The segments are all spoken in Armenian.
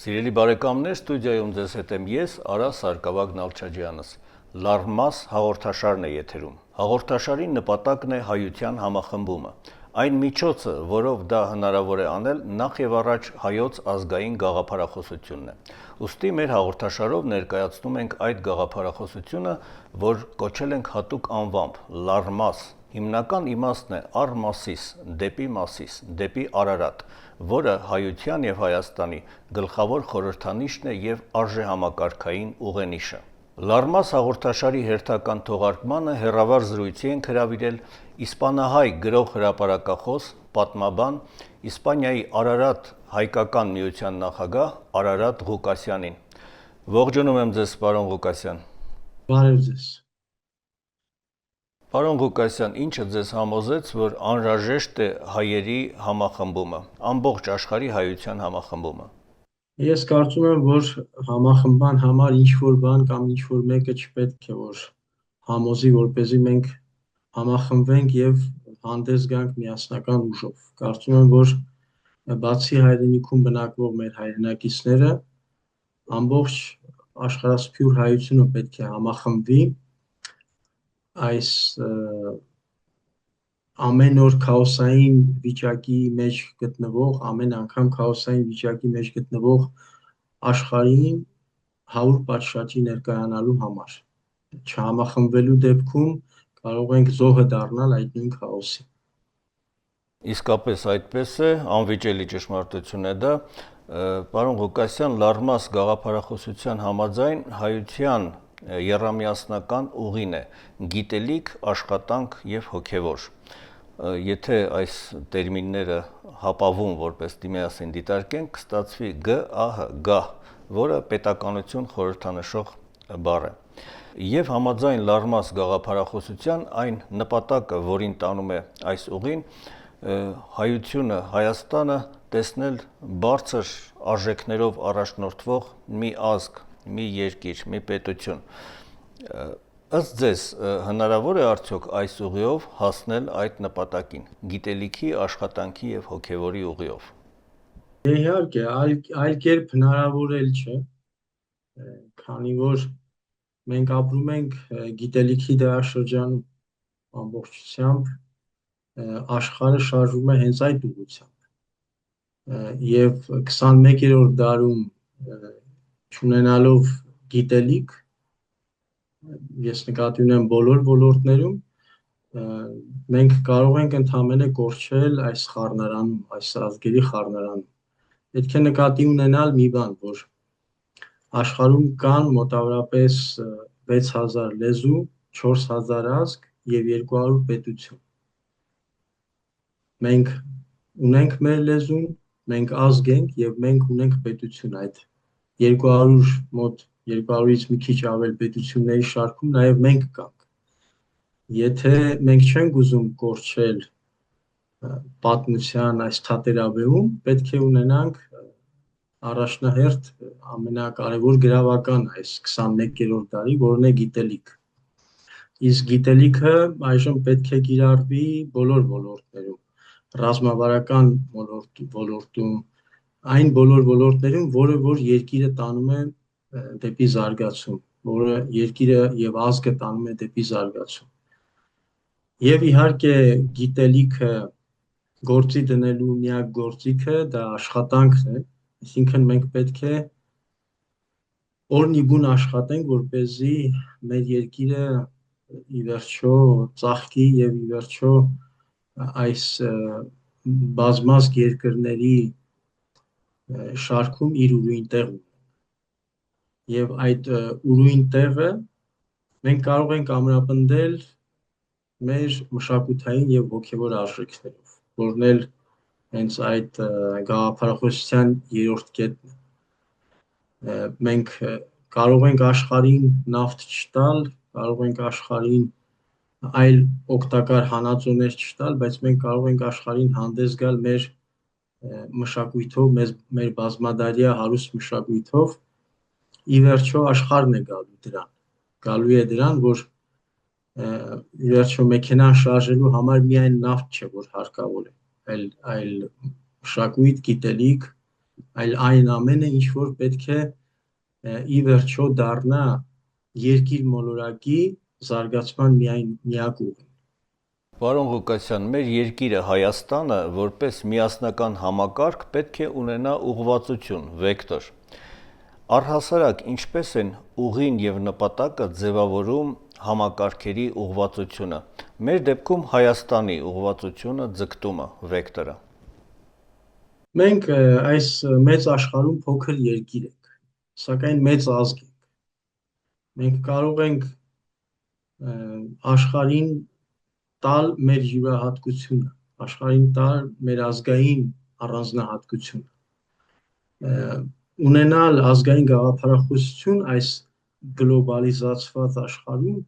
Սիրելի բարեկամներ, ստուդիայում ձեզ հետ եմ ես, Արա Սարգսակ Նալչաջյանս։ Լարմաս հաղորդաշարն է եթերում։ Հաղորդաշարի նպատակն է հայության համախմբումը։ Այն միջոցը, որով դա հնարավոր է անել, նախ եւ առաջ հայոց ազգային գաղափարախոսությունն է։ Ուստի մեր հաղորդաշարով ներկայացնում ենք այդ գաղափարախոսությունը, որ կոչել ենք հատուկ անվամբ Լարմաս։ Հիմնական իմաստն է առ-Մասիս, դեպի Մասիս, դեպի Արարատ, որը հայության եւ Հայաստանի գլխավոր խորհրդանիշն է եւ արժեհամակարգային ուղենիշը։ Լարմաս հաղորդաշարի հերթական թողարկմանը հեռավար զրույցի ենք հրավիրել իսպանահայ գրող-հրապարակախոս, պատմաբան, Իսպանիայի Արարատ հայկական միության նախագահ Արարատ Ղուկասյանին։ Ողջունում եմ ձեզ, պարոն Ղուկասյան։ Բարև ձեզ։ Պարոն Ղուկասյան, ինչը ձեզ համոզեց, որ անհրաժեշտ է հայերի համախմբումը, ամբողջ աշխարհի հայության համախմբումը։ Ես կարծում եմ, որ համախմբման համար ինչ-որ բան կամ ինչ-որ մեկը չպետք է որ համոզի, որպեսզի մենք համախմբվենք եւ հանդես գանք միասնական ուժով։ Կարծում եմ, որ բացի հայրենիքում բնակվող մեր հայրենակիցները ամբողջ աշխարհասփյուր հայությունը պետք է համախմբվի այս ամեն օր քաոսային վիճակի մեջ գտնվող, ամեն անգամ քաոսային վիճակի մեջ գտնվող աշխարհին 100 պատշաճի ներկայանալու համար։ Չհամախմբվելու դեպքում կարող ենք զոհը դառնալ այդ նույն քաոսին։ Իսկապես այդպես է, անվիճելի ճշմարտություն է դա։ Պարոն Ղուկասյան, Լարմաս գաղափարախոսության համաձայն հայության եռամիասնական ուղին է գիտելիք, աշխատանք եւ հոգեվոր։ Եթե այս տերմինները հապավում որպես դիմացին դիտարկենք, կստացվի ԳԱՀ, գահ, որը պետականություն խորհրդանշող բառ է։ Եվ համաձայն Լարմաս գաղափարախոսության այն նպատակը, որին տանում է այս ուղին, հայությունը, Հայաստանը տեսնել բարձր արժեքներով առաջնորդվող մի ազգ, մի երկիր, մի պետություն։ Ըստ ձեզ հնարավոր է արդյոք այս ուղիով հասնել այդ նպատակին՝ գիտելիքի, աշխատանքի եւ հոգեվորի ուղիով։ Իհարկե, այլ կերպ հնարավոր էլ չէ, քանի որ մենք ապրում ենք գիտելիքի դարաշրջանում ամբողջությամբ, աշխարհը շարժվում է հենց այդ ուղղությամբ եւ 21-րդ դարում չունենալով գիտելիք, ես նկատի ունեմ բոլոր ոլորտներում, մենք կարող ենք ընդհանրապես կորչել այս խառնարանում, այս ազգերի խառնարանում։ Պետք է նկատի ունենալ մի բան, որ աշխարհում կան մոտավորապես 6000 լեզու, 4000 ազգ եւ 200 պետություն։ Մենք ունենք մեր լեզուն, մենք ազգ ենք եւ մենք ունենք պետություն այդ 200 մոտ 200-ից մի քիչ ավել պետությունների շարքում նաեւ մենք կանք։ Եթե մենք չենք ուզում կորչել պատմության այս թատերաբեում, պետք է ունենանք առաջնահերթ ամենակարևոր գրավական այս 21-րդ դարի, որն է գիտելիք։ Իսկ գիտելիքը այժմ պետք է կիրառվի բոլոր ոլորտներում, ռազմավարական ոլորտում, այն բոլոր ոլորտներում, որը որ երկիրը տանում է դեպի զարգացում, որը երկիրը եւ ազգը տանում է դեպի զարգացում։ Եվ իհարկե գիտելիքը գործի դնելու միակ գործիքը դա աշխատանքն է, այսինքն մենք պետք է օրնիբուն աշխատենք, որպեսզի մեր երկիրը ի վերջո ծաղկի եւ ի վերջո այս բազմազգ երկրների շարքում իր ուրույն տեղ ունի։ Եվ այդ ուրույն տեղը մենք կարող ենք ամրապնդել մեր մշակութային եւ հոգեվոր արժեքներով, որն էլ հենց այդ գաղափարախոսության երրորդ կետն է։ Մենք կարող ենք աշխարհին նավթ չտալ, կարող ենք աշխարհին այլ օգտակար հանածոներ չտալ, բայց մենք կարող ենք աշխարհին հանդես գալ մեր մշակույթով, մեր բազմադարյա հարուստ մշակույթով, ի վերջո աշխարհն է գալու է դրան, որ ի վերջո մեքենան շարժելու համար միայն նավթ չէ, որ հարկավոր է, այլ մշակույթ, գիտելիք, այլ այն ամենը, ինչ որ պետք է ի վերջո դառնա երկիր մոլորակի զարգացման միակ ուղին։ Պարոն Ղուկասյան, մեր երկիրը Հայաստանը որպես միասնական համակարգ պետք է ունենա ուղղվածություն, վեկտոր։ Առհասարակ ինչպես են ուղին եւ նպատակը ձևավորում համակարգերի ուղղվածությունը։ Մեր դեպքում Հայաստանի ուղղվածությունը, ձգտումը, վեկտորը։ Մենք այս մեծ աշխարհում փոքր երկիր ենք, սակայն մեծ ազգ ենք։ Մենք կարող ենք աշխարհին տալ մեր յուրահատկությունը, աշխարհին տալ մեր ազգային առանձնահատկությունը, ունենալ ազգային գաղափարախոսություն այս գլոբալիզացված աշխարհում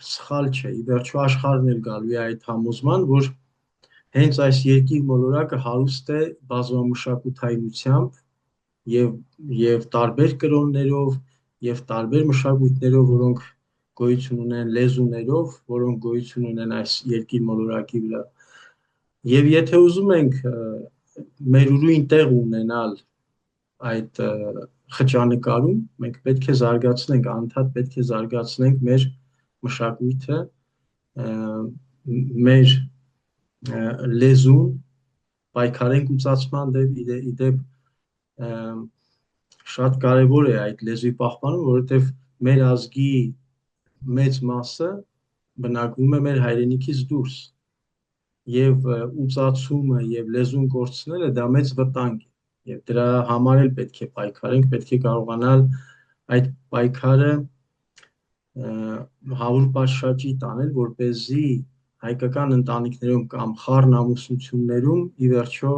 սխալ չէ։ Ի վերջո աշխարհն էլ գալու է այդ համոզման, որ հենց այս երկիր մոլորակը հարուստ է բազմամշակութայնությամբ եւ տարբեր կրոններով եւ տարբեր մշակույթներով, որոնք գոյություն ունեն, լեզուներով, որոնք գոյություն ունեն այս երկիր մոլորակի վրա։ Եվ եթե ուզում ենք մեր ուրույն տեղ ունենալ այդ խճանկարում, մենք պետք է զարգացնենք, անընդհատ պետք է զարգացնենք մեր մշակույթը, մեր լեզուն, պայքարենք ուծացման դեպ շատ կարևոր է այդ լեզվի պահպանումը, որովհետև մեր ազգի մեծ մասը բնակվում է մեր հայրենիքից դուրս եւ ուծացումը եւ լեզուն կորցնելը դա մեծ վտանգ է եւ դրա համար էլ պետք է պայքարենք, պետք է կարողանալ այդ պայքարը հավուր պատշաճի տանել, որպեսզի հայկական ընտանիքներում կամ խառն ամուսնություններում ի վերջո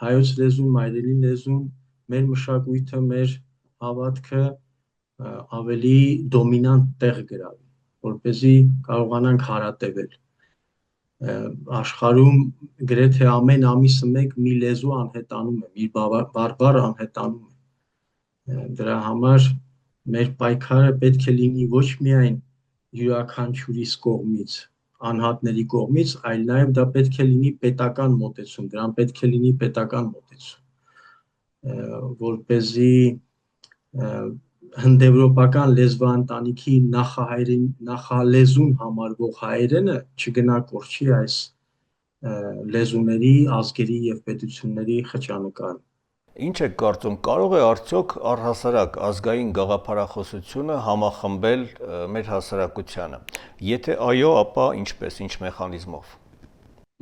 հայոց լեզուն, մայրենի լեզուն, մեր մշակույթը, մեր հավատքը ավելի դոմինանտ տեղ գրավի, որպեսզի կարողանանք հարատևել։ Աշխարհում գրեթե ամեն ամիսը մեկ մի լեզու անհետանում է, մի բարբառ անհետանում է։ Դրա համար մեր պայքարը պետք է լինի ոչ միայն յուրաքանչյուրիս կողմից, անհատների կողմից, այլ նաև դա պետք է լինի պետական մոտեցում, դրան պետք է լինի պետական մոտեցում, որպեսզի հնդեվրոպական լեզվաընտանիքի նախալեզուն համարվող հայերենը չգնա կորչի այս լեզուների, ազգերի եւ պետությունների խճանկարում։ Ինչ եք կարծում, կարող է արդյոք առհասարակ ազգային գաղափարախոսությունը համախմբել մեր հասարակությանը։ Եթե այո, ապա ինչպես, ինչ մեխանիզմով։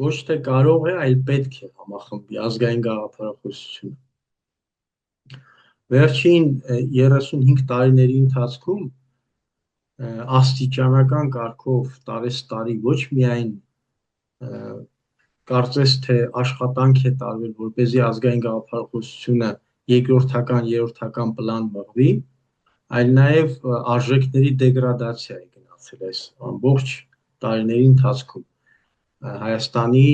Ոչ թե կարող է, այլ պետք է համախմբի ազգային գաղափարախոսությունը։ Վերջին 35 տարիների ընթացքում աստիճանական կարգով տարեստարի ոչ միայն կարծես թե աշխատանք է տարվել, որպեսզի ազգային գաղափարախոսությունը երկրորդական, երրորդական պլան մղվի, այլ նաև արժեքների դեգրադացիա է գնացել այս ամբողջ տարիների ընթացքում։ Հայաստանի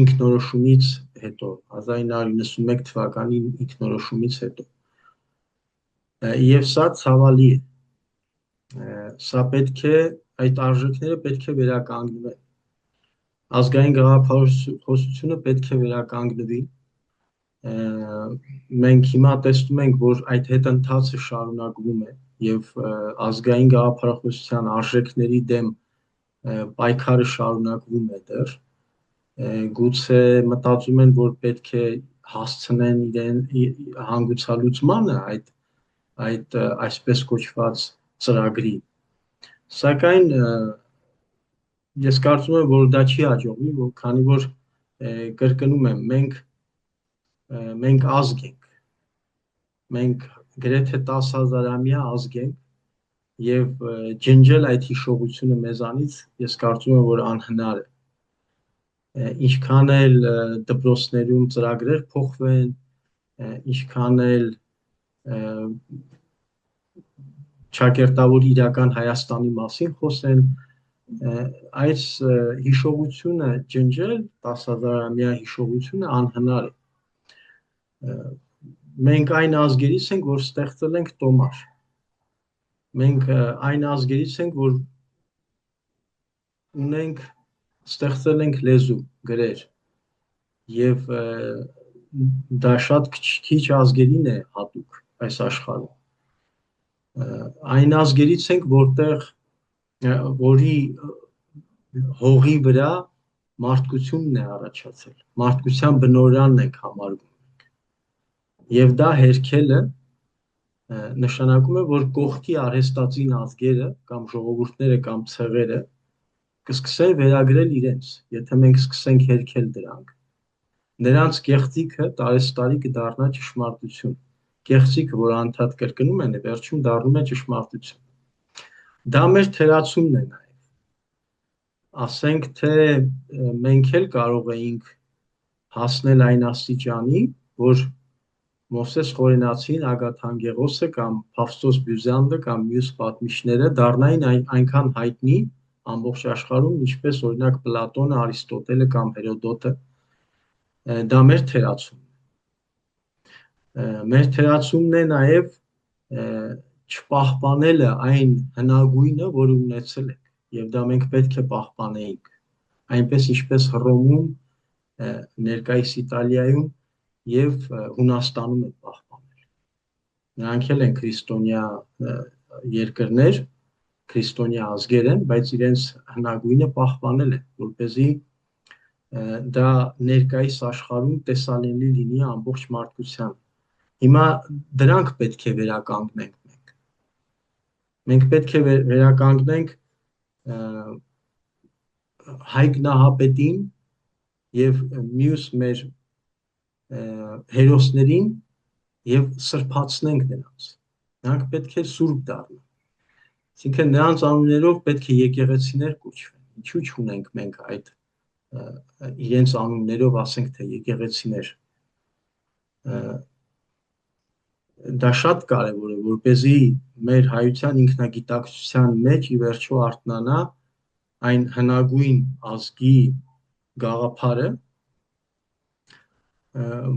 ինքնորոշումից հետո, 1991 թվականի ինքնորոշումից հետո։ Եվ սա ցավալի է, սա պետք է, այդ արժեքները պետք է վերականգնվեն, ազգային գաղափարախոսությունը պետք է վերականգնվի, մենք հիմա տեսնում ենք, որ այդ հետընթացը շարունակվում է եւ ազգային գաղափարախոսության արժեքների դեմ պայքարը շարունակվում է դեռ, գուցե մտածում են, որ պետք է հասցնեն իրեն հանգուցալուծմանը այդ այսպես կոչված ծրագրի, սակայն ես կարծում եմ, որ դա չի հաջողվի, քանի որ կրկնում եմ, մենք ազգ ենք, մենք գրեթե 10,000-ամյա ազգ ենք եւ ջնջել այդ հիշողությունը մեզանից, ես կարծում եմ, որ անհնար է։ Ինչքան էլ դպրոցներում ծրագրեր փոխվեն, ինչքան էլ ճակերտավոր իրական Հայաստանի մասին խոսեն, այս հիշողությունը ջնջել 10,000-ամյա հիշողությունը անհնար է։ Մենք այն ազգերից ենք, որ ստեղծել ենք տոմար։ Մենք այն ազգերից ենք, որ ստեղծել ենք լեզու, գրեր, եւ դա շատ քիչ ազգերին է հատուկ այս աշխարհում։ Այն ազգերից ենք, որի հողի վրա մարդկությունն է առաջացել, մարդկության բնօրանն ենք համարում։ Եվ դա հերքելը նշանակում է, որ կողքի արհեստածին ազգերը կամ ժողովուրդները կամ ցեղերը կսկսեն վերագրել իրենց, եթե մենք սկսենք հերքել դրանք։ Նրանց կեղծիքը տարեստարի կդառնա ճշմարտություն։ Կեղծիքը, որ անդադ կրկնում են, վերջում դառնում է ճշմարտություն։ Դա մեր թերացումն է նաև։ Ասենք թե մենք էլ կարող էինք հասնել այն աստիճանի, որ Մովսես Խորենացին, Ագաթան Գեղոսը կամ Փավստոս Բյուզանդը կամ մյուս պատմիչները դառնային այնքան հայտնի ամբողջ աշխարհում, ինչպես օրինակ Պլատոնը, Արիստոտելը կամ Հերոդոտը։ Դա մեր թերացումն է։ Մեր թերացումն է նաև չպահպանելը այն հնագույնը, որը ունեցել ենք, եւ դա մենք պետք է պահպանեինք, այնպես ինչպես Հռոմում, ներկայիս Իտալիայում եւ Հունաստանում են պահպանել։ Նրանք էլ են քրիստոնյա երկրներ, քրիստոնյա ազգեր են, բայց իրենց հնագույնը պահպանել են, որպեսզի դա ներկայիս աշխարհում տեսանելի լինի ամբողջ մարդկությանը։ Հիմա դրանք պետք է վերականգնենք մենք։ Մենք պետք է վերականգնենք Հայկ Նահապետին եւ մյուս մեր հերոսներին եւ սրբացնենք նրանց։ Նրանք պետք է սուրբ դառնան։ Այսինքն նրանց անուններով պետք է եկեղեցիներ կոչվեն։ Ինչու՞ չունենք մենք այդ իրենց անուններով, ասենք թե եկեղեցիներ։ Դա շատ կարևոր է, որպեսզի մեր հայության ինքնագիտակցության մեջ ի վերջո արթնանա այն հնագույն ազգի գաղափարը,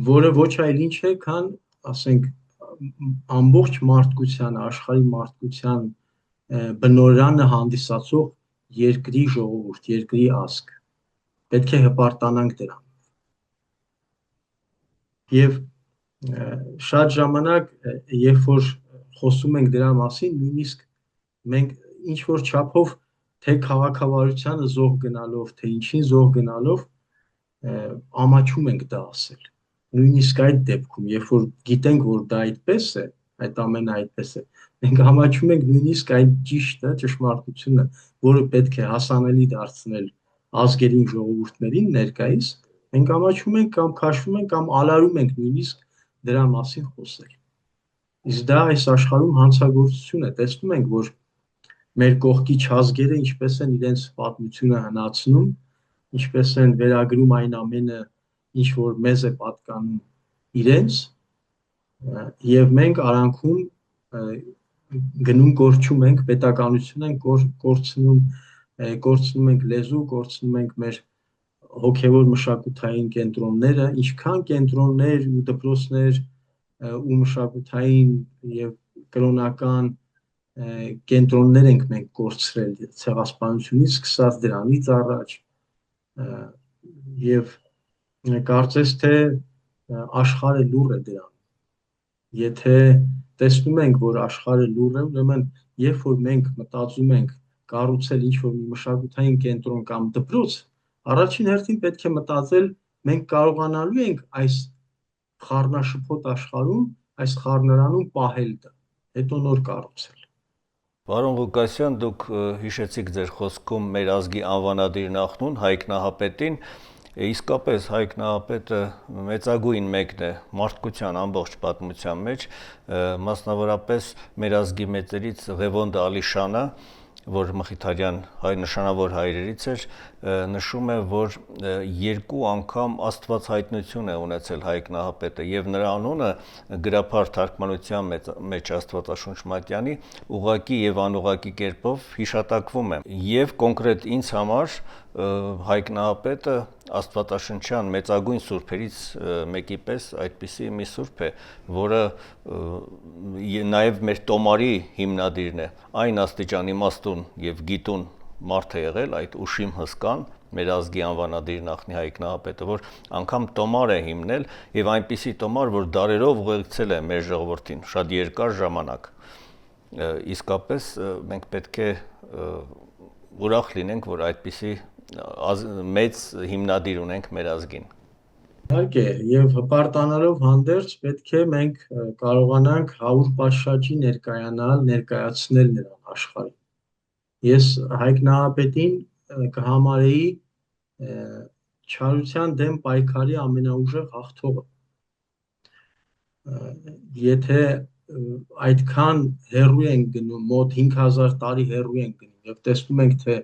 որը ոչ այլ ինչ է, քան, ասենք, ամբողջ մարդկության, աշխարհի մարդկության բնօրրանը հանդիսացող երկրի ժողովուրդ, երկրի ազգ։ Պետք է հպարտանանք դրան։ Եվ շատ ժամանակ, երբ որ խոսում ենք դրա մասին, նույնիսկ մենք ինչ որ չափով թե քաղաքավարությանը զոհ գնալով, թե ինչին զոհ գնալով ամաչում ենք դա ասել։ Նույնիսկ այդ դեպքում, երբ որ գիտենք, որ դա այդպես է, այդ ամենը այդպես է, մենք ամաչում ենք նույնիսկ այդ ճիշտը, ճշմարտությունը, որը պետք է հասանելի դարձնել ազգերին, ժողովուրդներին ներկայիս, մենք ամաչում ենք կամ քաշվում ենք կամ ալարում ենք նույնիսկ դրա մասին խոսել։ Իսկ դա այս աշխարհում հանցագործություն է։ Տեսնում ենք, որ մեր կողքի չազգերը ինչպես են իրենց պատմությունը հնացնում, ինչպես են վերագրում այն ամենը, ինչ որ մեզ է պատկանում իրենց, եւ մենք արանքում գնում կորչում ենք, պետականություն ենք կորցնում ենք լեզու, կորցնում ենք մեր հոգևոր մշակութային կենտրոնները, ինչքան կենտրոններ ու դպրոցներ ու մշակութային եւ կրոնական կենտրոններ ենք մենք կորցրել ցեղասպանությունից սկսած դրանից առաջ եւ կարծես թե աշխարհը լուռ է դրան։ Եթե տեսնում ենք, որ աշխարհը լուռ է, ուրեմն երբ որ մենք մտածում ենք կառուցել ինչ-որ մի մշակութային կենտրոն կամ դպրոց, առաջին հերթին պետք է մտածել մենք կարողանալու ենք այս խառնաշփոթ աշխարհում, այս խառնարանում պահել դա, հետո նոր կառուցել։ Պարոն Ղուկասյան, դուք հիշեցիք ձեր խոսքում մեր ազգի անվանադիր նախնուն Հայկ Նահապետին, իսկապես Հայկ Նահապետը մեծագույն մեկն է մարդկության ամբողջ պատմության մեջ, մասնավորապես մեր ազգի մեծերից Ղևոնդը Ալիշանը, որ Մխիթարյան նշանավոր հայրերից էր, նշում է, որ 2 անգամ Աստվածհայտնություն է ունեցել Հայկ Նահապետը եւ նրա անունը գրաբար թարգմանության մեջ Աստվածաշունչ Մատյանի ուղղակի եւ անուղղակի կերպով հիշատակվում է եւ կոնկրետ ինձ համար Հայկ Նահապետը Աստվածաշնչյան մեծագույն սուրբերից մեկի պես այդպիսի մի սուրբ է, որը նաև մեր տոմարի հիմնադիրն է, այն աստիճան իմաստուն եւ գիտուն մարդ է եղել, այդ ուշիմ հսկան, մեր ազգի անվանադիր նախնի Հայկ Նահապետը, որ անգամ տոմար է հիմնել եւ այնպիսի տոմար, որ դարերով ուղեկցել է մեր ժողովրդին շատ երկար ժամանակ։ Իսկապես մենք պետք է ուրախ լինենք, որ այդպիսի մեծ հիմնադիր ունենք մեր ազգին։ Իհարկե, եւ հպարտանալով հանդերձ պետք է մենք կարողանանք 100 պատշաճի ներկայացնել նրան աշխարհին։ Ես Հայկ Նահապետին կհամարեի չարության դեմ պայքարի ամենաուժեղ հաղթողը։ Եթե այդքան հեռու ենք գնում, մոտ 5000 տարի հեռու ենք գնում եւ տեսնում ենք, թե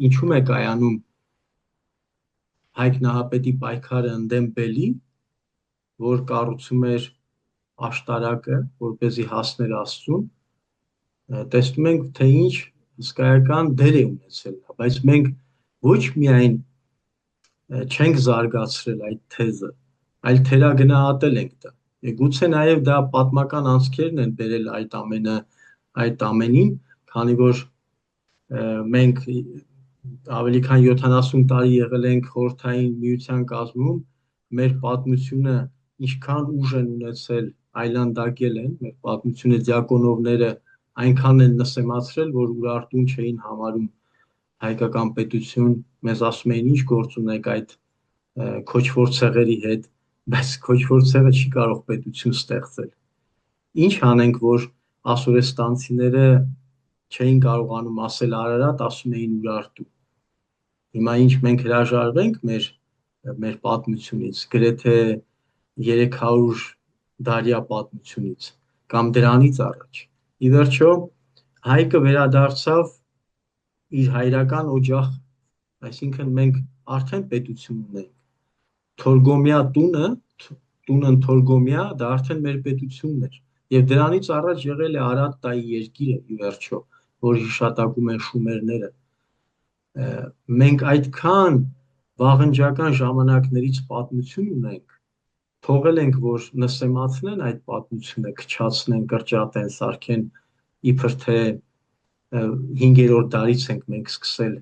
ինչու է կայանում Հայկ Նահապետի պայքարը ընդդեմ բելի, որ կառուցում էր աշտարակը, որպեսզի հասներ Աստծուն, տեսնում ենք, թե ինչ հսկայական դեր է ունեցել, բայց մենք ոչ միայն չենք զարգացրել այդ թեզը, այլ թերագնահատել ենք դա։ Գուցե նաև դա պատմական անցքերն են բերել այդ ամենին, քանի որ մենք ավելի քան 70 տարի եղել ենք խորհրդային միության կազմում, մեր պատմությունը ինչքան ուժ են ունեցել, այլանդակել են, մեր պատմությունը դիակոնովները այնքան են նսեմացրել, որ Ուրարտուն չէին համարում հայկական պետություն, մեզ ասում էին ինչ գործ ունեք այդ քոչվոր ցեղերի հետ, բայց քոչվոր ցեղը չի կարող պետություն ստեղծել։ Ինչ անենք, որ ասորեստանցիները չէին կարողանում ասել Արարատ, ասում էին Ուրարտու։ Հիմա ինչ մենք հրաժարվենք մեր պատմությունից, գրեթե 300 դարյա պատմությունից, կամ դրանից առաջ։ Ի վերջո, Հայկը վերադարձավ իր հայրական օջախ, այսինքն մենք արդեն պետություն ունենք։ Թորգոմյա տունն Թորգոմյա, դա արդեն մեր պետությունն էր։ Եվ դրանից առաջ եղել է Արարատ տայի երկիրը, ի վերջո, որ հիշատակում են շումերները։ Մենք այդքան վաղնջական ժամանակներից պատմություն ունենք, թողել ենք, որ նսեմացնեն այդ պատմությունը, քչացնեն, կրճատեն, սարքեն, իբր թե 5-րդ դարից ենք մենք սկսել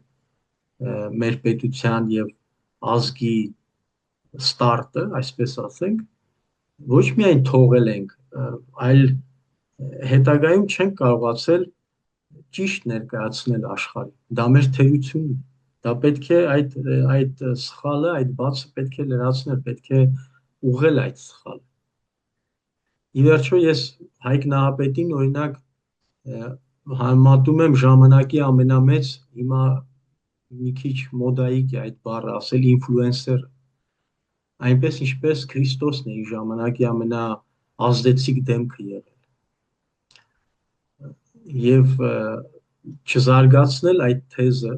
մեր պետության եւ ազգի ստարտը, այսպես ասենք, ոչ միայն թողել ենք, այլ հետագայում չենք կարողացել ճիշտ ներկայացնել աշխարհին։ Դա մեր թերությունն է։ Դա պետք է այդ սխալը, այդ բացը պետք է լրացնել, պետք է ուղղել այդ սխալը։ Ի վերջո ես Հայկ Նահապետին օրինակ համատում եմ ժամանակի ամենամեծ, հիմա մի քիչ մոդայիկ է այդ բառը ասել, ինֆլուենսերը, այնպես ինչպես Քրիստոսն է իր ժամանակի ամենաազդեցիկ դեմքը եղել։ Եվ չզարգացնել այդ թեզը,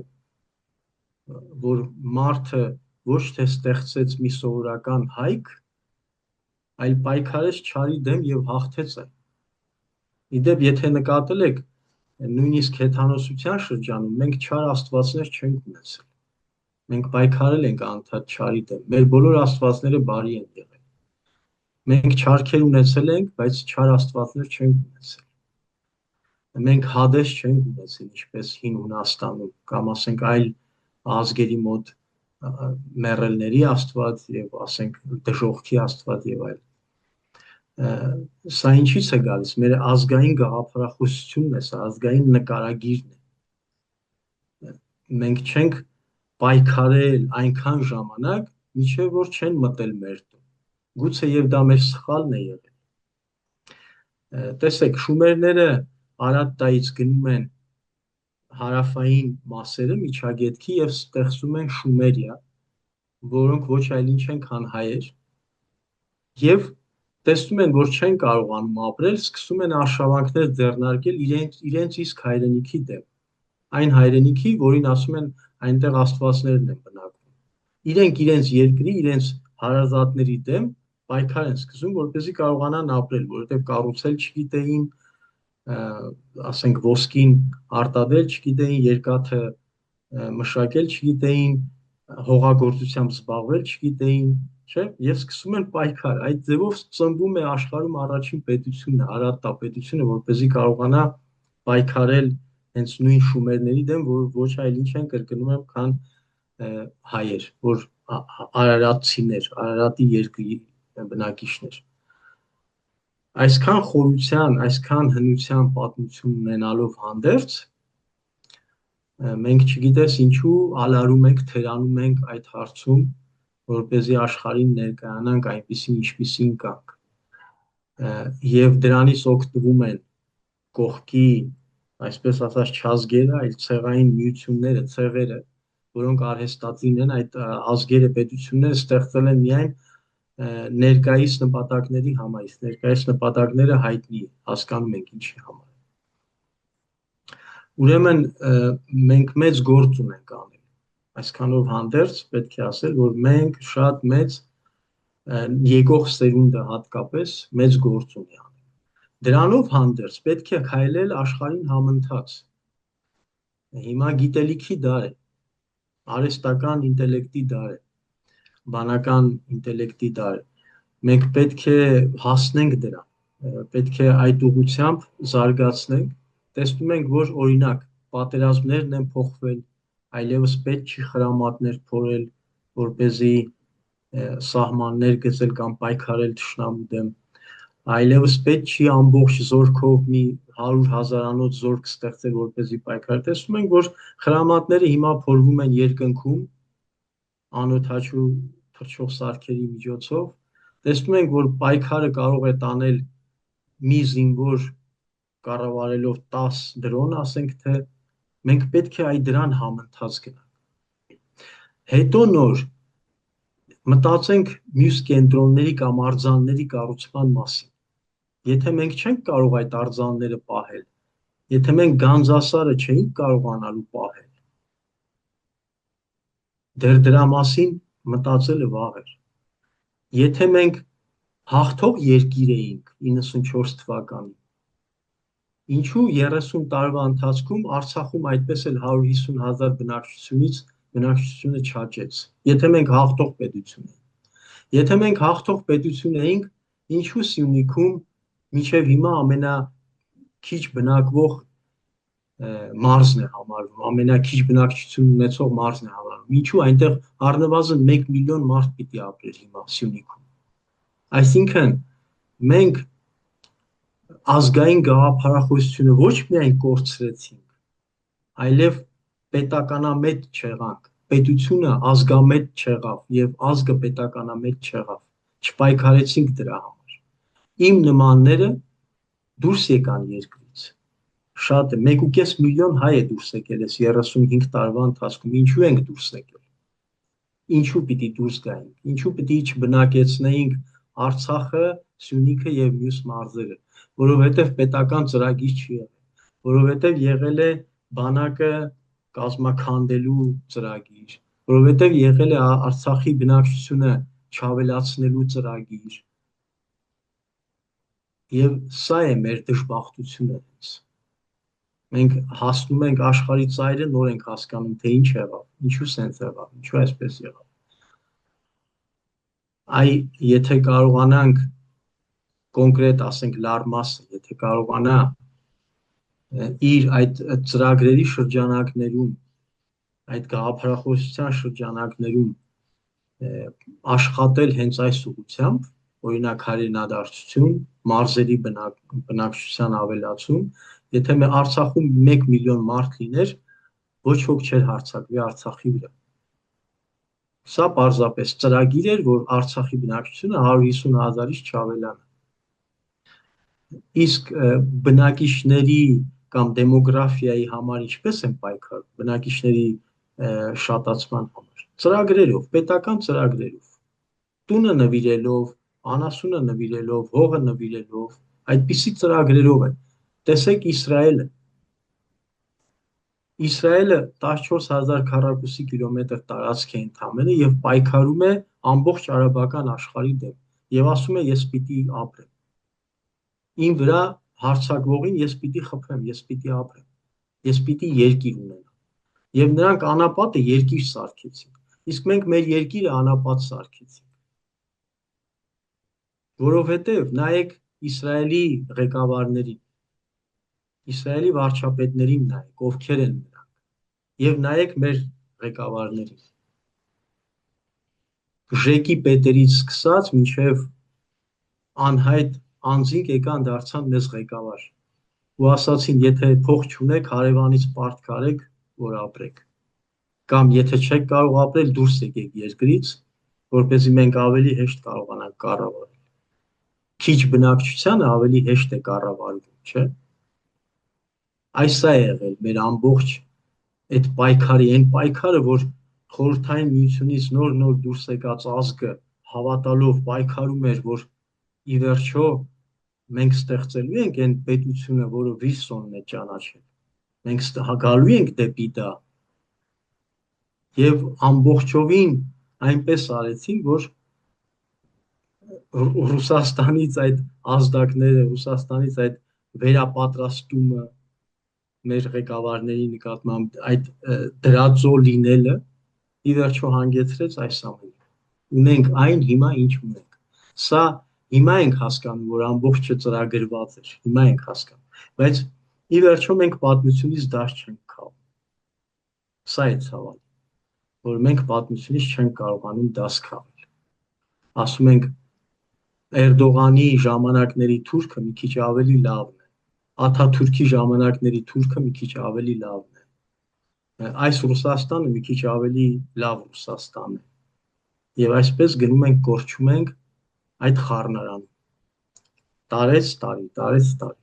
որ մարդը ոչ թե ստեղծեց մի սովորական հայք, այլ պայքարեց չարի դեմ եւ հաղթեց այն։ Իդեպ, եթե նկատել եք, նույնիսկ հեթանոսության շրջանում մենք չար աստվածներ չենք ունեցել։ Մենք պայքարել ենք անդադ չարի դեմ։ Մեր բոլոր աստվածները բարի են եղել։ Մենք չարքեր ունեցել ենք, բայց չար աստվածներ չենք ունեցել։ Մենք Հադես չենք ունեցել, ինչպես հին Հունաստանում, կամ ասենք այլ ազգերի մոտ մեռելների աստված եւ ասենք դժոխքի աստված եւ այլ։ Սա ինչից է գալիս։ Մեր ազգային գաղափարախոսությունն է, սա ազգային նկարագիրն է։ Մենք չենք պայքարել այնքան ժամանակ, մինչև որ չեն մտել մեր տուն։ Գուցե եւ դա մեր սխալն է եղել։ Տեսեք, շումերները Արարատ տայից գնում են հարավային մասերը միջագետքի եւ ստեղծում են Շումերիա, որոնք ոչ այլ ինչ են, քան հայեր, եւ տեսնում են, որ չեն կարողանում ապրել, սկսում են արշավանքներ ձեռնարկել իրենց իսկ հայրենիքի դեմ։ այն հայրենիքի, որին ասում են այնտեղ աստվածներն են բնակվում։ Իրենք իրենց երկրի, իրենց հարազատների դեմ պայքար են սկսում, որպեսզի կարողանան ապրել, որովհետև կառուցել չգիտեին, ասենք ոսկին արտադրել չգիտեին, երկաթը մշակել չգիտեին, հողագործությամբ զբաղվել չգիտեին, չէ՞, եւ սկսում են պայքար։ Այդ ձևով ծնվում է աշխարհում առաջին պետությունը, Հարատտա պետությունը, որպեսզի կարողանա պայքարել հենց նույն շումերների դեմ, որ ոչ այլ ինչ են կրկնում եմ, քան հայեր, որ արարատցիներ, Արարատի երկրի բնակիչներ։ Այսքան խորության, այսքան հնության պատմություն ունենալով հանդերձ, մենք չգիտես ինչու ալարում ենք, թերանում ենք այդ հարցում, որպեսզի աշխարհին ներկայանանք այնպիսին, ինչպիսին կանք։ Եվ դրանից օգտվում են կողքի, այսպես ասած, չազգերը, այլ ցեղային միությունները, ցեղերը, որոնք արհեստածին են, այդ ազգերը, պետությունները ստեղծել են միայն ներկայիս նպատակների համար, ներկայիս նպատակները հայտնի է, հասկանում ենք ինչի համար։ Ուրեմն մենք մեծ գործ ունենք անել։ Այսքանով հանդերձ պետք է ասել, որ մենք շատ մեծ եկող սերունդը հատկապես մեծ գործ ունի անել։ Դրանով հանդերձ պետք է քայլել աշխարհին համընթաց։ Հիմա գիտելիքի դար է, արհեստական ինտելեկտի դար է, բանական ինտելեկտի դար է։ Մենք պետք է հասնենք դրան, պետք է այդ ուղղությամբ զարգացնենք։ Տեսնում ենք, որ օրինակ պատերազմներն են փոխվել, այլևս պետք չի խրամատներ փորել, որպեսզի սահմաններ գծել կամ պայքարել թշնամու դեմ, այլևս պետք չի ամբողջ զորքով մի 100,000-անոց զորք ստեղծել, որպեսզի պայքարել։ Տեսնում ենք, որ խրամատները հիմա փորվում են երկնքում, անօդաչու թռչող սարքերի միջոցով։ Տեսնում ենք, որ պայքարը կարող է տանել մի զինվոր կառավարելով 10 դրոն, ասենք թե մենք պետք է այդ դրան համընթաց գնանք։ Հետո նոր մտածենք մյուս կենտրոնների կամ արձանների կառուցման մասին։ Եթե մենք չենք կարող այդ արձանները պահել, եթե մենք Գանձասարը չէինք կարողանալու պահել, դեռ դրա մասին մտածելը վաղ էր։ Եթե մենք հաղթող երկիր էինք 94 թվականին, ինչու 30 տարվա ընթացքում Արցախում այդպես էլ 150,000 բնակչությունից բնակչությունը չաճեց, եթե մենք հաղթող պետություն էինք։ Եթե մենք հաղթող պետություն էինք, ինչու Սյունիքում մինչև հիմա ամենաքիչ բնակվող մարզն է համարվում, ամենաքիչ բնակչություն ունեցող մարզն է համարվում։ Ինչու այնտեղ առնվազն 1 միլիոն մարդ պիտի ապրեր հիմա Սյունիքում։ Այսինքն մենք ազգային գաղափարախոսությունը ոչ միայն կորցրեցինք, այլև պետականամետ չեղանք, պետությունը ազգամետ չեղավ եւ ազգը պետականամետ չեղավ, չպայքարեցինք դրա համար։ Իմ նմանները դուրս եկան երկրից, շատ է, 1.5 միլիոն հայ է դուրս եկել այս 35 տարվա ընթացքում, ինչու ենք դուրս եկել, ինչու պիտի դուրս գայինք, ինչու պիտի չբնակեցնեինք Արցախը, Սյունիքը եւ մյուս մարզերը, որովհետեւ պետական ծրագիր չի եղել, որովհետեւ եղել է բանակը կազմաքանդելու ծրագիր, որովհետեւ եղել է Արցախի բնակչությունը չավելացնելու ծրագիր։ Եվ սա է մեր դժբախտությունը։ Մենք հասնում ենք աշխարհի ծայրը, նոր ենք հասկանում, թե ինչ եղավ, ինչու սենց եղավ, ինչու այսպես եղավ։ Եթե կարողանանք կոնկրետ ասենք Լարմասը, եթե կարողանա իր այդ ծրագրերի շրջանակներում, այդ գաղափարախոսության շրջանակներում աշխատել հենց այս ուղղությամբ, օրինակ հայրենադարձություն, մարզերի բնակչության ավելացում, եթե Արցախում 1 միլիոն մարդ լիներ, ոչ ոք չէր հարձակվի Արցախի վրա։ Սա պարզապես ծրագիր էր, որ Արցախի բնակչությունը 150,000-ից չավելանա։ Իսկ բնակիչների կամ դեմոգրաֆիայի համար ինչպես են պայքարում, բնակիչների շատացման համար, ծրագրերով, պետական ծրագրերով, տունը նվիրելով, անասունը նվիրելով, հողը նվիրելով, այդպիսի ծրագրերով են։ Տեսեք Իսրայելը, Իսրայելը 14,000 քառակուսի կիլոմետր տարածք է ընդամենը եւ պայքարում է ամբողջ արաբական աշխարհի դեմ եւ ասում է ես պիտի ապրեմ։ Իմ վրա հարձակվողին ես պիտի խփեմ, ես պիտի ապրեմ, ես պիտի երկիր ունենամ։ Եվ նրանք անապատը երկիր սարքեցին։ Իսկ մենք մեր երկիրը անապատ սարքեցինք։ Որովհետև նայեք Իսրայելի ղեկավարներին, Իսրայելի վարչապետներին նայեք, ովքեր են նրանք, եւ նայեք մեր ղեկավարներին։ Ժեկի պետերից սկսած մինչև անհայտ անձինք եկան դարձան մեզ ղեկավար ու ասացին, եթե փող չունեք, հարևանից պարտք արեք, որ ապրեք։ Կամ եթե չեք կարող ապրել, դուրս եկեք երկրից, որպեսզի մենք ավելի հեշտ կարողանանք կառավարել։ Քիչ բնակչությանը ավելի հեշտ է կառավարվում, չէ՞։ Այս է եղել մեր ամբողջ այդ պայքարի, այն պայքարը, որ խորհրդային միությունից նոր դուրս եկած ազգը հավատալով պայքարում էր, որ ի վերջո մենք ստեղծելու ենք այն պետությունը, որը Վիլսոնն է ճանաչել։ Մենք գալու ենք դեպի դա։ Եվ ամբողջովին այնպես արեցին, որ Ռուսաստանից այդ ազդակները, Ռուսաստանից այդ վերապատրաստումը մեր ղեկավարների նկատմամբ այդ դրածո լինելը ի վերջո հանգեցրեց այս ամենը։ Ունենք այն հիմա ինչ ունենք։ Սա հիմա ենք հասկանում, որ ամբողջը ծրագրված էր։ Հիմա ենք հասկանում։ Բայց ի վերջո մենք պատմությունից դաշ չենք քաղում։ Սա է ցավալի, որ մենք պատմությունից չենք կարողանում դաս քաղել։ Ասում ենք Էրդողանի ժամանակների Թուրքը մի քիչ ավելի լավն է։ Աթաթուրքի ժամանակների Թուրքը մի քիչ ավելի լավն է։ Այս Ռուսաստանը մի քիչ ավելի լավ Ռուսաստան է։ Եվ այսպես գնում ենք կորչում ենք այդ խառնարանը։ Տարեց տարի։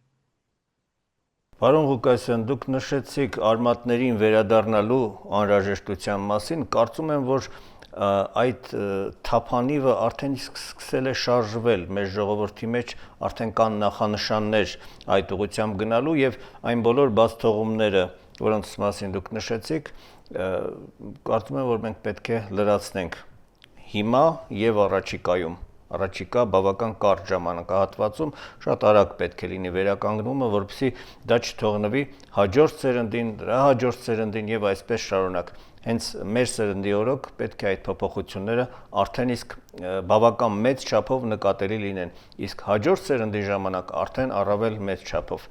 Պարոն Ղուկասյան, դուք նշեցիք արմատներին վերադառնալու անհրաժեշտության մասին, կարծում եմ, որ այդ թափանիվը արդեն իսկ սկսել է շարժվել, մեր ժողովրդի մեջ արդեն կան նախանշաններ այդ ուղղությամբ գնալու եւ այն բոլոր բացթողումները, որոնց մասին դուք նշեցիք, կարծում եմ, որ մենք պետք է լրացնենք հիմա եւ առաջիկա բավական կարճ ժամանակահատվածում շատ արագ պետք է լինի վերականգնումը, որպեսզի դա չթողնվի հաջորդ սերնդին, դրա հաջորդ սերնդին եւ այսպես շարունակ։ Հենց մեր սերնդի օրոք պետք է այդ փոփոխությունները արդեն իսկ բավական մեծ չափով նկատելի լինեն, իսկ հաջորդ սերնդի ժամանակ արդեն առավել մեծ չափով։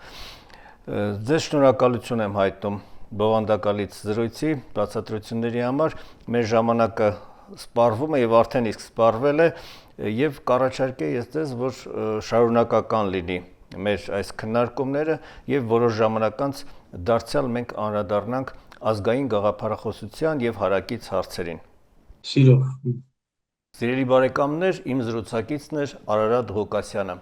Ձեզ շնորհակալություն եմ հայտնում բովանդակալից զրույցի, բացատրությունների համար։ Մեր ժամանակը սպառվում է եւ արդեն իսկ սպառվել է եւ կառաջարկե ես ձեզ, որ շարունակական լինի մեր այս քննարկումները եւ որոշ ժամանակ անց դարձյալ մենք անդրադառնանք ազգային գաղափարախոսության եւ հարակից հարցերին։ Սիրով։ Սիրելի բարեկամներ, իմ զրուցակիցն էր Արարատ Ղուկասյանը։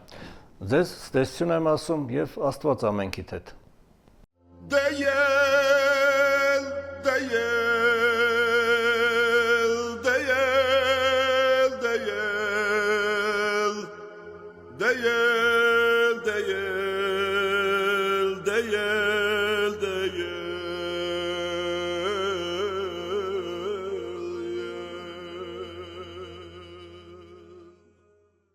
Ձեզ ստեսություն եմ ասում եւ Աստված ամենքիդ հետ։